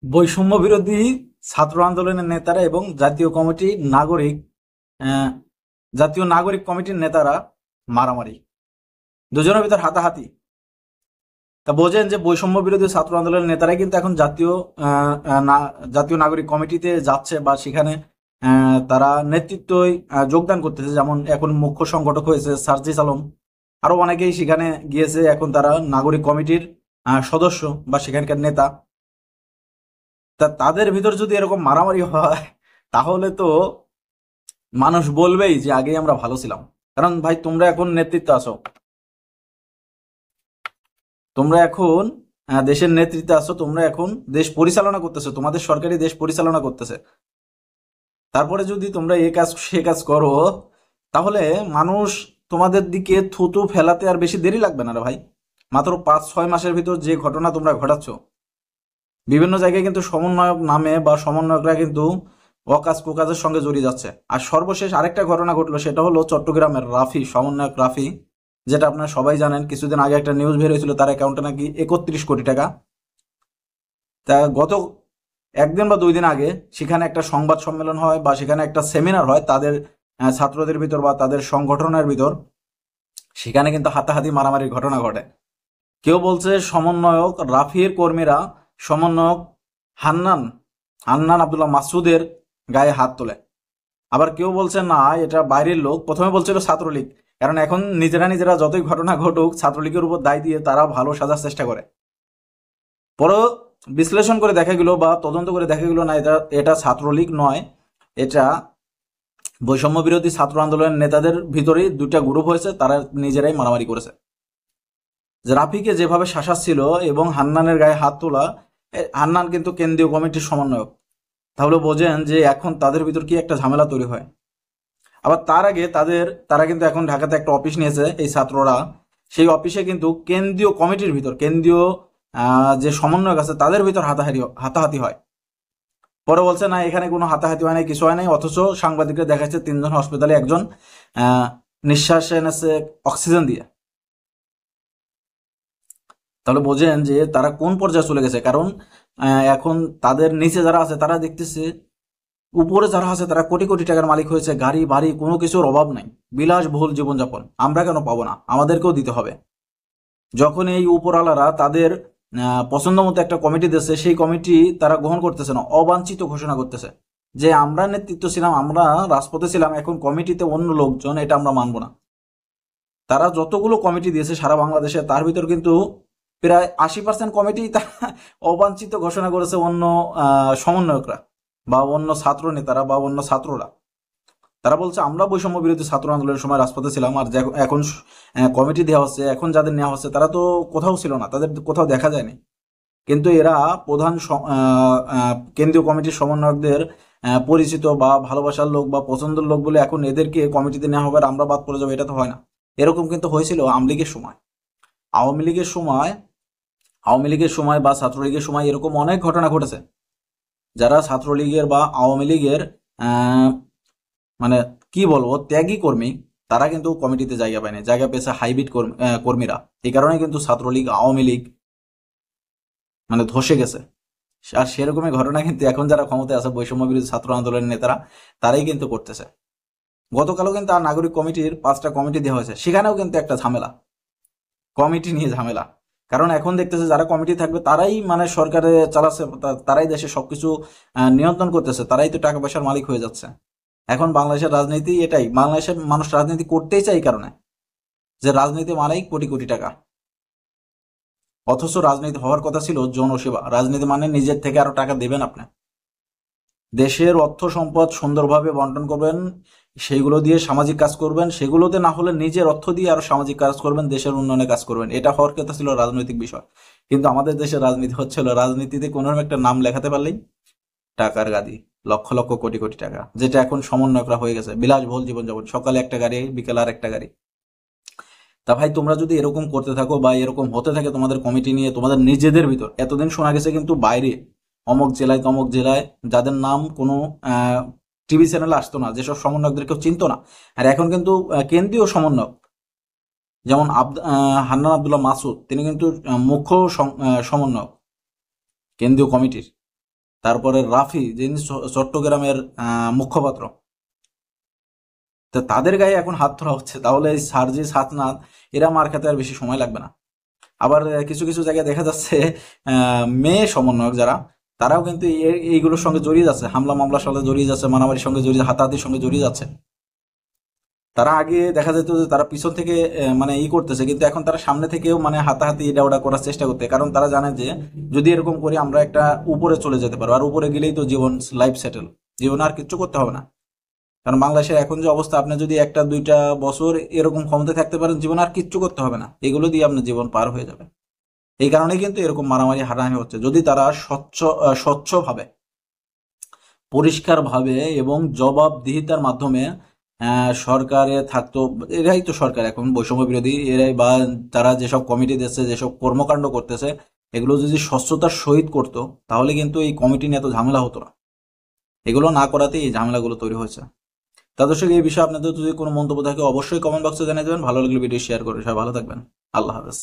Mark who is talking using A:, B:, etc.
A: বৈষম্য বিরোধী ছাত্র আন্দোলনের নেতারা এবং আহ, জাতীয় নাগরিক কমিটির নেতারা মারামারি, দুজনের ভিতর হাতাহাতি। তা বোঝেন যে বৈষম্য বিরোধী ছাত্র আন্দোলনের নেতারাই কিন্তু এখন জাতীয় নাগরিক কমিটিতে যাচ্ছে বা সেখানে তারা নেতৃত্বই যোগদান করতেছে। যেমন এখন মুখ্য সংগঠক হয়েছে সার্জিস আলম, আরো অনেকেই সেখানে গিয়েছে, এখন তারা নাগরিক কমিটির সদস্য বা সেখানকার নেতা। তা তাদের ভিতর যদি এরকম মারামারি হয় তাহলে তো মানুষ বলবেই যে আগে আমরা ভালো ছিলাম। কারণ ভাই তোমরা এখন নেতৃত্বে আছো, তোমরা এখন দেশের নেতৃত্বে আছো, তোমরা এখন দেশ পরিচালনা করতেছো, তোমাদের সরকারি দেশ পরিচালনা করতেছে। তারপরে যদি তোমরা এ কাজ সে কাজ করো, তাহলে মানুষ তোমাদের দিকে থুতু ফেলাতে আর বেশি দেরি লাগবে না রে ভাই। মাত্র 5-6 মাসের ভিতর যে ঘটনা তোমরা ঘটাচ্ছ, বিভিন্ন জায়গায় কিন্তু সমন্বয়ক নামে বা সমন্বয়করা কিন্তু অকাজ কুকাজের সঙ্গে জড়িয়ে যাচ্ছে। আর সর্বশেষ আরেকটা ঘটনা ঘটলো, সেটা হলো চট্টগ্রামের রাফি, সমন্বয়ক রাফি, যেটা আপনারা সবাই জানেন। কিছুদিন আগে একটা নিউজ বের হয়েছিল, তার অ্যাকাউন্টে নাকি 31 কোটি টাকা। তা গত একদিন বা 2 দিন আগে সেখানে একটা সংবাদ সম্মেলন হয় বা সেখানে একটা সেমিনার হয় তাদের ছাত্রদের ভিতর বা তাদের সংগঠনের ভিতর। সেখানে কিন্তু হাতাহাতি মারামারির ঘটনা ঘটে। কেউ বলছে সমন্বয়ক রাফির কর্মীরা সমন্বয়ক হান্নান হান্নান আব্দুল্লাহ মাসুদের গায়ে হাত তোলে। আবার কেউ বলছে না, এটা বাইরের লোক। প্রথমে বলছিল ছাত্রলীগ, কারণ এখন নিজেরা নিজেরা যতই ঘটনা ঘটুক ছাত্রলীগের উপর দায় দিয়ে তারা ভালো সাজার চেষ্টা করে। পরে বিশ্লেষণ করে দেখা গেল বা তদন্ত করে দেখা গেল না, এটা এটা ছাত্রলীগ নয়, এটা বৈষম্য বিরোধী ছাত্র আন্দোলনের নেতাদের ভিতরেই দুইটা গ্রুপ হয়েছে, তারা নিজেরাই মারামারি করেছে। যে রাফিকে যেভাবে শাসাচ্ছিল এবং হান্নানের গায়ে হাত তোলা, হান্নান কিন্তু কেন্দ্রীয় কমিটির সমন্বয়ক। তাহলে বোঝেন যে এখন তাদের ভিতর কি একটা ঝামেলা তৈরি হয়। আবার তার আগে তারা কিন্তু এখন ঢাকাতে একটা অফিস নিয়েছে এই ছাত্ররা। সেই অফিসে কিন্তু কেন্দ্রীয় কমিটির ভিতর, কেন্দ্রীয় যে সমন্বয়ক আছে তাদের ভিতর হাতাহাতি হয়। পরে বলছে না, এখানে কোনো হাতাহাতি হয় নাই, কিছু হয় নাই। অথচ সাংবাদিকরা দেখাচ্ছে 3 জন হসপিটালে, একজন নিঃশ্বাসে এনেছে অক্সিজেন দিয়ে। তাহলে বোঝেন যে তারা কোন পর্যায়ে চলে গেছে। কারণ এখন তাদের নিচে যারা আছে তারা দেখতেছে, উপরে যারা আছে তারা কোটি কোটি টাকার মালিক হয়েছে, গাড়ি বাড়ি কোনো কিছুর অভাব নাই, বিলাসবহুল জীবনযাপন। আমরা কেন পাবো না? আমাদেরকেও দিতে হবে। যখন এই উপরওয়ালারা তাদের পছন্দ মতো একটা কমিটি দিচ্ছে, সেই কমিটি তারা গ্রহণ করতেছে না, অবাঞ্ছিত ঘোষণা করতেছে যে আমরা নেতৃত্ব ছিলাম, আমরা রাজপথে ছিলাম, এখন কমিটিতে অন্য লোকজন, এটা আমরা মানবো না। তারা যতগুলো কমিটি দিয়েছে সারা বাংলাদেশে, তার ভিতর কিন্তু প্রায় 80% কমিটি তারা অবাঞ্ছিত ঘোষণা করেছে অন্য সমন্বয়করা বা অন্য ছাত্র নেতারা বা অন্য ছাত্ররা। তারা বলছে আমরা বৈষম্য বিরোধী ছাত্র আন্দোলনের সময় রাজপথে ছিলাম, আর এখন কমিটি দেওয়া হচ্ছে, এখন যাদের নেওয়া হচ্ছে তারা তো কোথাও ছিল না, তাদের কোথাও দেখা যায়নি। কিন্তু এরা প্রধান কেন্দ্রীয় কমিটির সমন্বয়কদের পরিচিত বা ভালোবাসার লোক বা পছন্দের লোক বলে এখন এদেরকে কমিটিতে নেওয়া হবে আর আমরা বাদ পড়ে যাবো, এটা তো হয় না। এরকম কিন্তু হয়েছিল আওয়ামী লীগের সময়। আওয়ামী লীগের সময় আওয়ামী লীগের সময় বা ছাত্রলীগের সময় এরকম অনেক ঘটনা ঘটেছে। যারা ছাত্রলীগের বা আওয়ামী লীগের আহ, মানে কি বলবো, ত্যাগী কর্মী, তারা কিন্তু কমিটিতে জায়গা পায়নি, জায়গা পেয়েছে হাইব্রিড কর্মীরা। এই কারণে কিন্তু ছাত্রলীগ আওয়ামী লীগ মানে ধসে গেছে। আর সেরকমই ঘটনা কিন্তু এখন যারা ক্ষমতায় আছে বৈষম্য বিরোধী ছাত্র আন্দোলনের নেতারা, তারাই কিন্তু করতেছে। গতকালও কিন্তু আর নাগরিক কমিটির 5টা কমিটি দেওয়া হয়েছে, সেখানেও কিন্তু একটা ঝামেলা, কমিটি নিয়ে ঝামেলা। কারণ এখন দেখতেছে যারা কমিটি থাকবে তারাই মানে সরকারে চালাচ্ছে, তারাই দেশে সবকিছু নিয়ন্ত্রণ করতেছে, তারাই তো টাকা পয়সার মালিক হয়ে যাচ্ছে। এখন বাংলাদেশের রাজনীতি এটাই, বাংলাদেশের মানুষ রাজনীতি করতেই চাই এই কারণে যে রাজনীতি মানেই কোটি কোটি টাকা। অথচ রাজনীতি হওয়ার কথা ছিল জনসেবা। রাজনীতি মানে নিজের থেকে আরো টাকা দেবেন আপনি, দেশের অর্থ সম্পদ সুন্দরভাবে বন্টন করবেন, সেগুলো দিয়ে সামাজিক কাজ করবেন, সেগুলোতে না হলে নিজের অর্থ দিয়ে আরো সামাজিক কাজ করবেন, দেশের উন্নয়নে কাজ করবেন। এটা হওয়ার কথা ছিল রাজনৈতিক বিষয়। কিন্তু আমাদের দেশের রাজনীতি হচ্ছিল, রাজনীতিতে কোনো একটা নাম লেখাতে পারলেই টাকার গাদি, লক্ষ লক্ষ কোটি কোটি টাকা, যেটা এখন সমন্বয়করা হয়ে গেছে। বিলাসবহুল জীবনযাপন, সকালে একটা গাড়ি, বিকেলে আর একটা গাড়ি। তা ভাই তোমরা যদি এরকম করতে থাকো বা এরকম হতে থাকে তোমাদের কমিটি নিয়ে, তোমাদের নিজেদের ভিতর, এতদিন শোনা গেছে কিন্তু বাইরে অমুক জেলায় তমক জেলায় যাদের নাম কোনো টিভি চ্যানেলে আসতো না, যেসব সমন্বয়কদের কেউ চিনতো না, আর এখন কিন্তু কেন্দ্রীয় সমন্বয়ক, যেমন হান্নান আব্দুল্লাহ মাসুদ, তিনি কিন্তু মুখ্য সমন্বয়ক কেন্দ্রীয় কমিটির। তারপরে রাফি, যিনি চট্টগ্রামের মুখপাত্র, তো তাদের গায়ে এখন হাত ধরা হচ্ছে। তাহলে এই সার্জিস, হাসনাত এরা মার খেতে আর বেশি সময় লাগবে না। আবার কিছু কিছু জায়গায় দেখা যাচ্ছে মেয়ে সমন্বয়ক যারা, তারাও কিন্তু এইগুলোর সঙ্গে জড়িয়ে যাচ্ছে, হামলা মামলার সঙ্গে জড়িয়ে যাচ্ছে, মারামারির সঙ্গে জড়িয়ে, হাতাহাতির সঙ্গে জড়িয়ে যাচ্ছে। তারা আগে দেখা যেত যে তারা পিছন থেকে মানে করতেছে, কিন্তু এখন তারা সামনে থেকেও মানে হাতাহাতি এটা ওটা করার চেষ্টা করতে, কারণ তারা জানে যে যদি এরকম করি আমরা একটা উপরে চলে যেতে পারবো, আর উপরে গেলেই তো জীবন লাইফ সেটেল, জীবন আর কিচ্ছু করতে হবে না। কারণ বাংলাদেশের এখন যে অবস্থা, আপনি যদি একটা দুইটা বছর এরকম ক্ষমতায় থাকতে পারেন, জীবন আর কিচ্ছু করতে হবে না, এগুলো দিয়ে আপনার জীবন পার হয়ে যাবে। এই কারণেই কিন্তু এরকম মারামারি হানাহানি হচ্ছে। যদি তারা স্বচ্ছভাবে, পরিষ্কারভাবে এবং জবাবদিহিতার মাধ্যমে সরকারে থাকতো, এরাই তো সরকার এখন, বৈষম্য বিরোধী এরাই, বা তারা যেসব কমিটি দিচ্ছে, যেসব কর্মকাণ্ড করতেছে, এগুলো যদি স্বচ্ছতার সহিত করতো, তাহলে কিন্তু এই কমিটি নিয়ে এত ঝামেলা হতো না। এগুলো না করাতেই এই ঝামেলাগুলো তৈরি হয়েছে। তা দর্শক, এই বিষয়ে আপনাদের যদি কোনো মন্তব্য থাকে অবশ্যই কমেন্ট বক্সে জানিয়ে দেবেন। ভালো লাগলে ভিডিও শেয়ার করে সবাই ভালো থাকবেন। আল্লাহ হাফেজ।